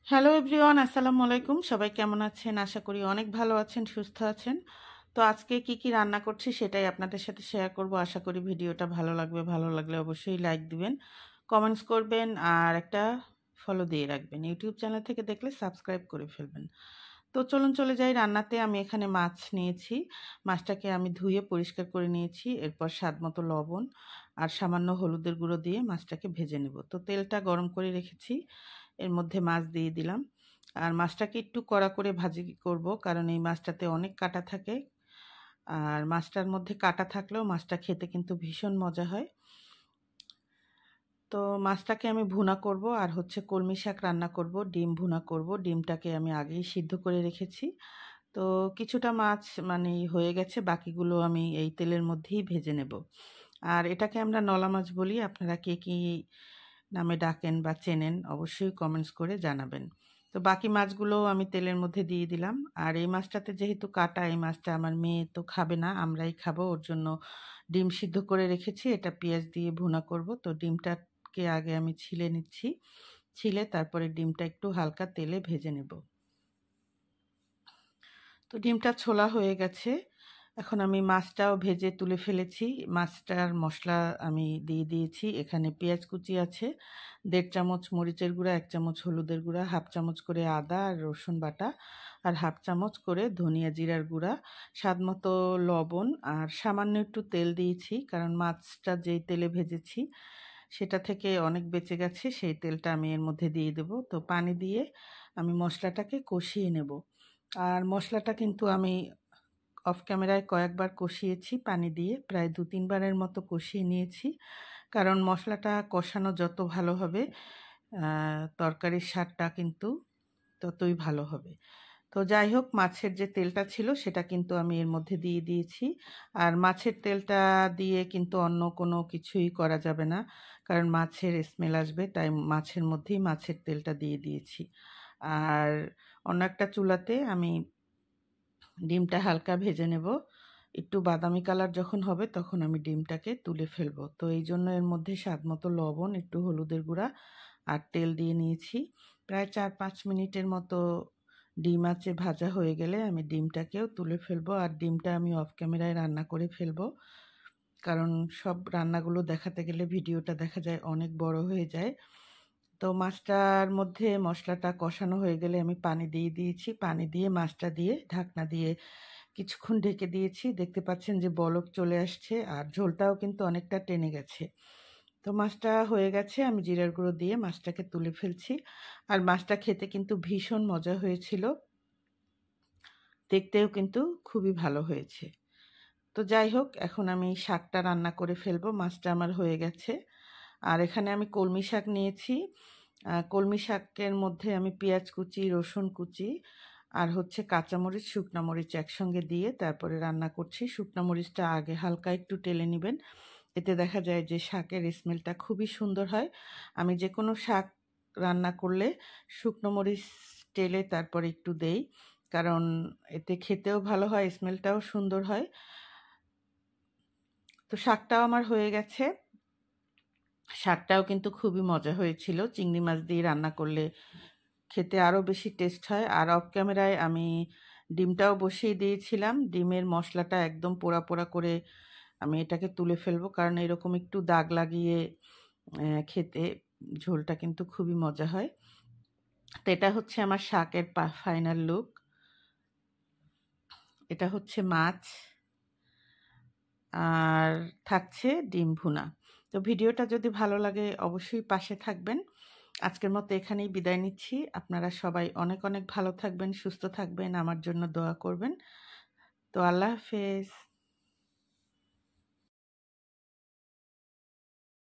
Hello everyone, আসসালামু আলাইকুম। সবাই কেমন আছেন? আশা করি অনেক ভালো আছেন, সুস্থ আছেন। তো আজকে কি কি রান্না করছি সেটাই আপনাদের সাথে শেয়ার করব। আশা করি ভিডিওটা ভালো লাগবে। ভালো লাগলে অবশ্যই লাইক দিবেন, কমেন্টস করবেন আর একটা ফলো দিয়ে রাখবেন। ইউটিউব চ্যানেল থেকে দেখলে সাবস্ক্রাইব করে ফেলবেন। তো চলুন চলে যাই রান্নাতে। আমি এখানে মাছ নিয়েছি। মাছটাকে আমি ধুয়ে পরিষ্কার করে নিয়েছি। এরপর স্বাদমতো লবণ আর সামান্য হলুদের গুঁড়ো দিয়ে মাছটাকে ভেজে নেব। তো তেলটা গরম করে রেখেছি, এর মধ্যে মাছ দিয়ে দিলাম। আর মাছটাকে একটু কড়া করে ভাজি করব, কারণ এই মাছটাতে অনেক কাঁটা থাকে। আর মাছটার মধ্যে কাঁটা থাকলেও মাছটা খেতে কিন্তু ভীষণ মজা হয়। তো মাছটাকে আমি ভুনা করব, আর হচ্ছে কলমি শাক রান্না করব, ডিম ভুনা করব। ডিমটাকে আমি আগেই সিদ্ধ করে রেখেছি। তো কিছুটা মাছ মানে হয়ে গেছে, বাকিগুলো আমি এই তেলের মধ্যেই ভেজে নেব। আর এটাকে আমরা নলা মাছ বলি। আপনারা কে কী নামে ডাকেন বা চেনেন অবশ্যই কমেন্টস করে জানাবেন। তো বাকি মাছগুলোও আমি তেলের মধ্যে দিয়ে দিলাম। আর এই মাছটাতে যেহেতু কাটা, এই মাছটা আমার মেয়ে তো খাবে না, আমরাই খাবো। ওর জন্য ডিম সিদ্ধ করে রেখেছি, এটা পেঁয়াজ দিয়ে ভুনা করব। তো ডিমটাকে আগে আমি ছিলে নিচ্ছি। ছিলে তারপরে ডিমটা একটু হালকা তেলে ভেজে নেব। তো ডিমটা ছোলা হয়ে গেছে। এখন আমি মাছটাও ভেজে তুলে ফেলেছি। মাছটার মশলা আমি দিয়ে দিয়েছি। এখানে পেঁয়াজ কুচি আছে, ১.৫ চামচ মরিচের গুঁড়া, ১ চামচ হলুদের গুঁড়া, 1/2 চামচ করে আদা আর রসুন বাটা, আর 1/2 চামচ করে ধনিয়া জিরার গুঁড়া, স্বাদমতো লবণ আর সামান্য একটু তেল দিয়েছি, কারণ মাছটা যেই তেলে ভেজেছি সেটা থেকে অনেক বেঁচে গেছে। সেই তেলটা আমি এর মধ্যে দিয়ে দেব। তো পানি দিয়ে আমি মশলাটাকে কষিয়ে নেব। আর মশলাটা কিন্তু আমি অফ ক্যামেরায় কয়েকবার কষিয়েছি পানি দিয়ে, প্রায় ২-৩ বারের মতো কষিয়ে নিয়েছি। কারণ মশলাটা কষানো যত ভালো হবে, তরকারির স্বাদটা কিন্তু ততই ভালো হবে। তো যাই হোক, মাছের যে তেলটা ছিল সেটা কিন্তু আমি এর মধ্যে দিয়ে দিয়েছি। আর মাছের তেলটা দিয়ে কিন্তু অন্য কোনো কিছুই করা যাবে না, কারণ মাছের স্মেল আসবে। তাই মাছের মধ্যেই মাছের তেলটা দিয়ে দিয়েছি। আর অন্য একটা চুলাতে আমি ডিমটা হালকা ভেজে নেব। একটু বাদামি কালার যখন হবে তখন আমি ডিমটাকে তুলে ফেলবো। তো এই জন্য এর মধ্যে স্বাদমতো লবণ, একটু হলুদের গুঁড়া আর তেল দিয়ে নিয়েছি। প্রায় ৪-৫ মিনিটের মতো ডিম আঁচে ভাজা হয়ে গেলে আমি ডিমটাকেও তুলে ফেলবো। আর ডিমটা আমি অফ ক্যামেরায় রান্না করে ফেলবো, কারণ সব রান্নাগুলো দেখাতে গেলে ভিডিওটা দেখা যায় অনেক বড় হয়ে যায়। তো মাছটার মধ্যে মশলাটা কষানো হয়ে গেলে আমি পানি দিয়ে দিয়েছি। পানি দিয়ে মাছটা দিয়ে ঢাকনা দিয়ে কিছুক্ষণ ঢেকে দিয়েছি। দেখতে পাচ্ছেন যে বলক চলে আসছে আর ঝোলটাও কিন্তু অনেকটা টেনে গেছে। তো মাছটা হয়ে গেছে, আমি জিরার গুঁড়ো দিয়ে মাছটাকে তুলে ফেলছি। আর মাছটা খেতে কিন্তু ভীষণ মজা হয়েছিল, দেখতেও কিন্তু খুবই ভালো হয়েছে। তো যাই হোক, এখন আমি শাকটা রান্না করে ফেলবো। মাছটা আমার হয়ে গেছে। আর এখানে আমি কলমি শাক নিয়েছি। কলমি শাকের মধ্যে আমি পেঁয়াজ কুচি, রসুন কুচি আর হচ্ছে কাঁচামরিচ, শুকনা মরিচ একসঙ্গে দিয়ে তারপরে রান্না করছি। শুকনা মরিচটা আগে হালকা একটু টেলে নেবেন, এতে দেখা যায় যে শাকের স্মেলটা খুবই সুন্দর হয়। আমি যে কোনো শাক রান্না করলে শুকনো মরিচ টেলে তারপরে একটু দেই, কারণ এতে খেতেও ভালো হয়, স্মেলটাও সুন্দর হয়। তো শাকটাও আমার হয়ে গেছে। শাকটাও কিন্তু খুবই মজা হয়েছিল। চিংড়ি মাছ দিয়ে রান্না করলে খেতে আরও বেশি টেস্ট হয়। আর অফ ক্যামেরায় আমি ডিমটাও বসিয়ে দিয়েছিলাম। ডিমের মশলাটা একদম পোড়া পোড়া করে আমি এটাকে তুলে ফেলবো, কারণ এরকম একটু দাগ লাগিয়ে খেতে ঝোলটা কিন্তু খুবই মজা হয়। তো এটা হচ্ছে আমার শাকের ফাইনাল লুক। এটা হচ্ছে মাছ আর থাকছে ডিম ভুনা। তো ভিডিওটা যদি ভালো লাগে অবশ্যই পাশে থাকবেন। আজকের মতো এখানেই বিদায় নিচ্ছি। আপনারা সবাই অনেক অনেক ভালো থাকবেন, সুস্থ থাকবেন, আমার জন্য দোয়া করবেন। তো আল্লাহ হাফেজ।